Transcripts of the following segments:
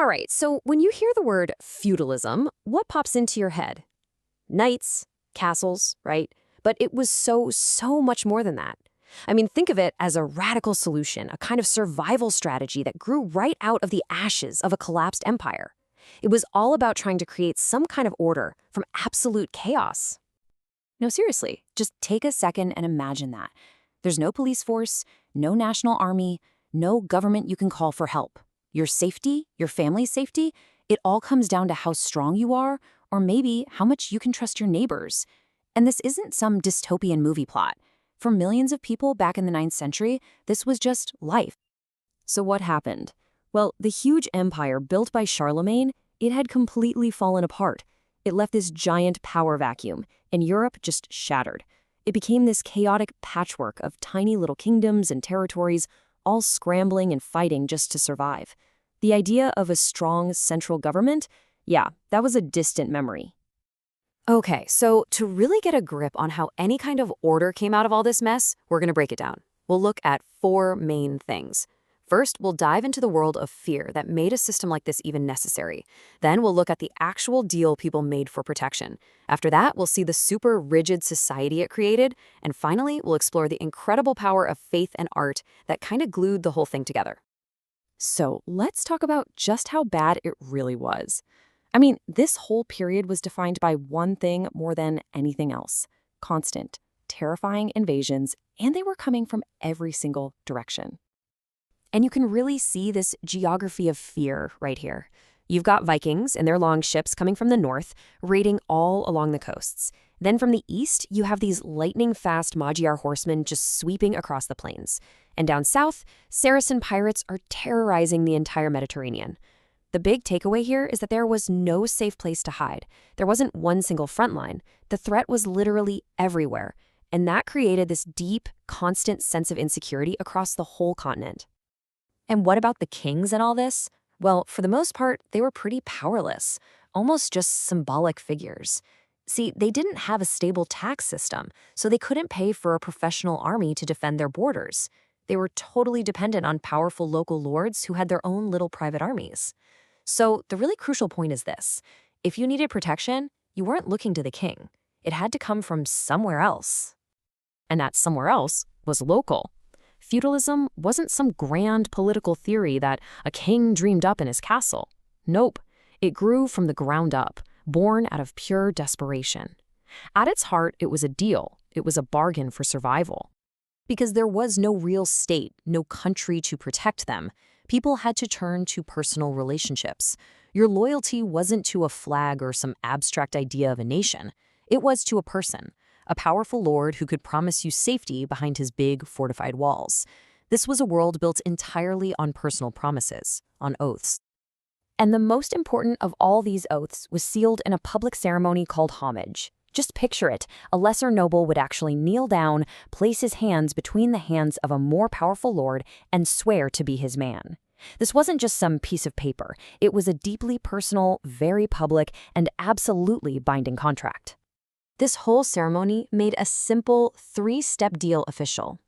All right, so when you hear the word feudalism, what pops into your head? Knights, castles, right? But it was so much more than that. I mean, think of it as a radical solution, a kind of survival strategy that grew right out of the ashes of a collapsed empire. It was all about trying to create some kind of order from absolute chaos. No, seriously, just take a second and imagine that. There's no police force, no national army, no government you can call for help. Your safety, your family's safety, it all comes down to how strong you are, or maybe how much you can trust your neighbors. And this isn't some dystopian movie plot. For millions of people back in the 9th century, this was just life. So what happened? Well, the huge empire built by Charlemagne, it had completely fallen apart. It left this giant power vacuum, and Europe just shattered. It became this chaotic patchwork of tiny little kingdoms and territories, all scrambling and fighting just to survive. The idea of a strong central government, yeah, that was a distant memory. Okay, so to really get a grip on how any kind of order came out of all this mess, we're going to break it down. We'll look at 4 main things. First, we'll dive into the world of fear that made a system like this even necessary. Then we'll look at the actual deal people made for protection. After that, we'll see the super rigid society it created. And finally, we'll explore the incredible power of faith and art that kind of glued the whole thing together. So let's talk about just how bad it really was. I mean, this whole period was defined by one thing more than anything else: constant, terrifying invasions, and they were coming from every single direction. And you can really see this geography of fear right here. You've got Vikings and their long ships coming from the north, raiding all along the coasts. Then from the east, you have these lightning-fast Magyar horsemen just sweeping across the plains. And down south, Saracen pirates are terrorizing the entire Mediterranean. The big takeaway here is that there was no safe place to hide. There wasn't one single front line. The threat was literally everywhere. And that created this deep, constant sense of insecurity across the whole continent. And what about the kings and all this? Well, for the most part, they were pretty powerless, almost just symbolic figures. See, they didn't have a stable tax system, so they couldn't pay for a professional army to defend their borders. They were totally dependent on powerful local lords who had their own little private armies. So the really crucial point is this: if you needed protection, you weren't looking to the king. It had to come from somewhere else. And that somewhere else was local. Feudalism wasn't some grand political theory that a king dreamed up in his castle. Nope, it grew from the ground up, born out of pure desperation. At its heart, it was a deal. It was a bargain for survival. Because there was no real state, no country to protect them, people had to turn to personal relationships. Your loyalty wasn't to a flag or some abstract idea of a nation. It was to a person, a powerful lord who could promise you safety behind his big, fortified walls. This was a world built entirely on personal promises, on oaths. And the most important of all these oaths was sealed in a public ceremony called homage. Just picture it. A lesser noble would actually kneel down, place his hands between the hands of a more powerful lord, and swear to be his man. This wasn't just some piece of paper. It was a deeply personal, very public, and absolutely binding contract. This whole ceremony made a simple 3-step deal official.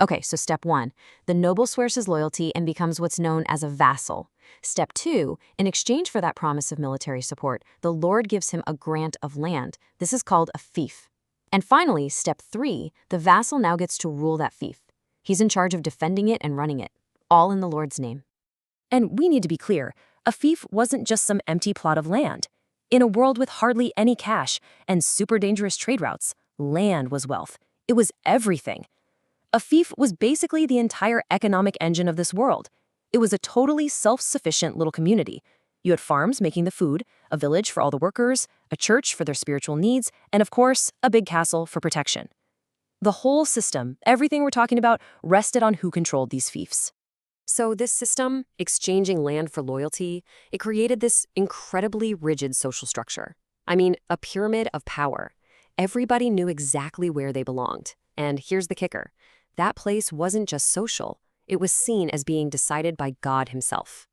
Okay, so step 1, the noble swears his loyalty and becomes what's known as a vassal. Step 2, in exchange for that promise of military support, the lord gives him a grant of land. This is called a fief. And finally, step 3, the vassal now gets to rule that fief. He's in charge of defending it and running it, all in the lord's name. And we need to be clear, a fief wasn't just some empty plot of land. In a world with hardly any cash and super dangerous trade routes, land was wealth. It was everything. A fief was basically the entire economic engine of this world. It was a totally self-sufficient little community. You had farms making the food, a village for all the workers, a church for their spiritual needs, and of course, a big castle for protection. The whole system, everything we're talking about, rested on who controlled these fiefs. So this system, exchanging land for loyalty, it created this incredibly rigid social structure. I mean, a pyramid of power. Everybody knew exactly where they belonged. And here's the kicker. That place wasn't just social. It was seen as being decided by God himself.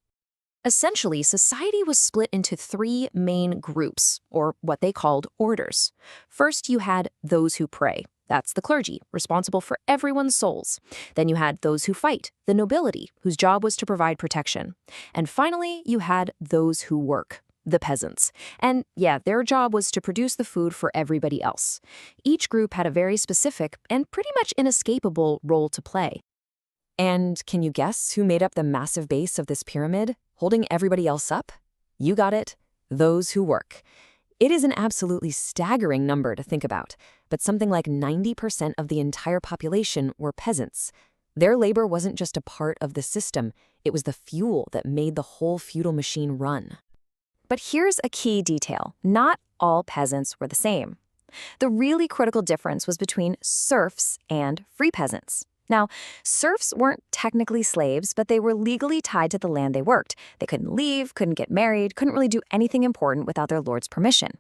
Essentially, society was split into 3 main groups, or what they called orders. First, you had those who pray. That's the clergy, responsible for everyone's souls. Then you had those who fight, the nobility, whose job was to provide protection. And finally, you had those who work, the peasants. And yeah, their job was to produce the food for everybody else. Each group had a very specific and pretty much inescapable role to play. And can you guess who made up the massive base of this pyramid, holding everybody else up? You got it, those who work. It is an absolutely staggering number to think about, but something like 90% of the entire population were peasants. Their labor wasn't just a part of the system, it was the fuel that made the whole feudal machine run. But here's a key detail. Not all peasants were the same. The really critical difference was between serfs and free peasants. Now, serfs weren't technically slaves, but they were legally tied to the land they worked. They couldn't leave, couldn't get married, couldn't really do anything important without their lord's permission.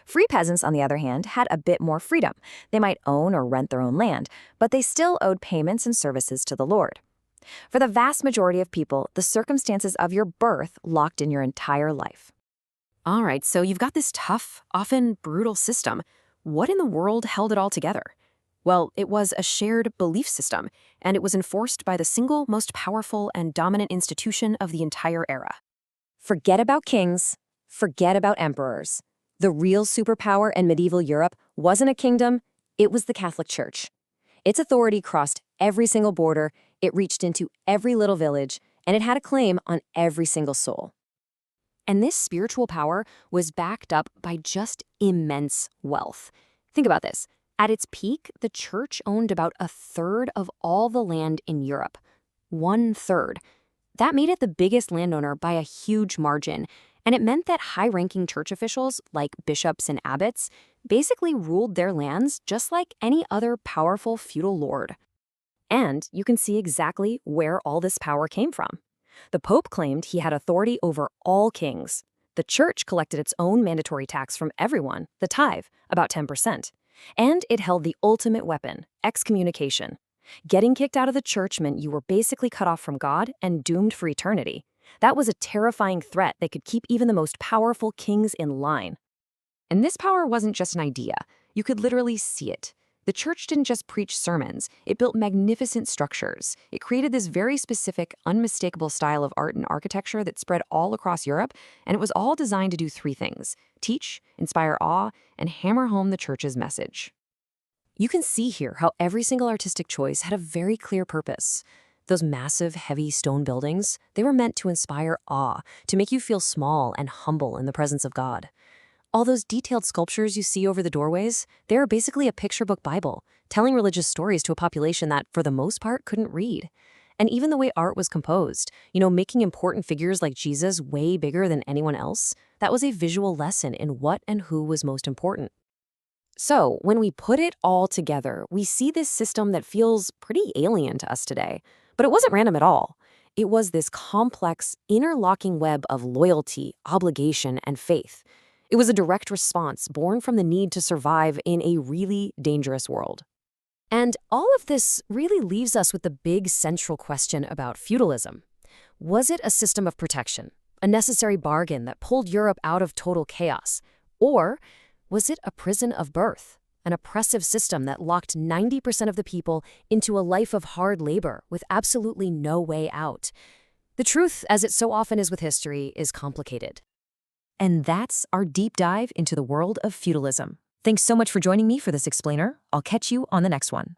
Free peasants, on the other hand, had a bit more freedom. They might own or rent their own land, but they still owed payments and services to the lord. For the vast majority of people, the circumstances of your birth locked in your entire life. All right, so you've got this tough, often brutal system. What in the world held it all together? Well, it was a shared belief system, and it was enforced by the single most powerful and dominant institution of the entire era. Forget about kings, forget about emperors. The real superpower in medieval Europe wasn't a kingdom, it was the Catholic Church. Its authority crossed every single border, it reached into every little village, and it had a claim on every single soul. And this spiritual power was backed up by just immense wealth. Think about this. At its peak, the church owned about a third of all the land in Europe. 1/3. That made it the biggest landowner by a huge margin, and it meant that high-ranking church officials, like bishops and abbots, basically ruled their lands just like any other powerful feudal lord. And you can see exactly where all this power came from. The Pope claimed he had authority over all kings. The church collected its own mandatory tax from everyone, the tithe, about 10%. And it held the ultimate weapon, excommunication. Getting kicked out of the church meant you were basically cut off from God and doomed for eternity. That was a terrifying threat that could keep even the most powerful kings in line. And this power wasn't just an idea. You could literally see it. The church didn't just preach sermons, it built magnificent structures. It created this very specific, unmistakable style of art and architecture that spread all across Europe, and it was all designed to do three things: teach, inspire awe, and hammer home the church's message. You can see here how every single artistic choice had a very clear purpose. Those massive, heavy stone buildings, they were meant to inspire awe, to make you feel small and humble in the presence of God. All those detailed sculptures you see over the doorways, they're basically a picture book Bible, telling religious stories to a population that, for the most part, couldn't read. And even the way art was composed, making important figures like Jesus way bigger than anyone else, that was a visual lesson in what and who was most important. So, when we put it all together, we see this system that feels pretty alien to us today. But it wasn't random at all. It was this complex, interlocking web of loyalty, obligation, and faith. It was a direct response born from the need to survive in a really dangerous world. And all of this really leaves us with the big central question about feudalism. Was it a system of protection, a necessary bargain that pulled Europe out of total chaos? Or was it a prison of birth, an oppressive system that locked 90% of the people into a life of hard labor with absolutely no way out? The truth, as it so often is with history, is complicated. And that's our deep dive into the world of feudalism. Thanks so much for joining me for this explainer. I'll catch you on the next one.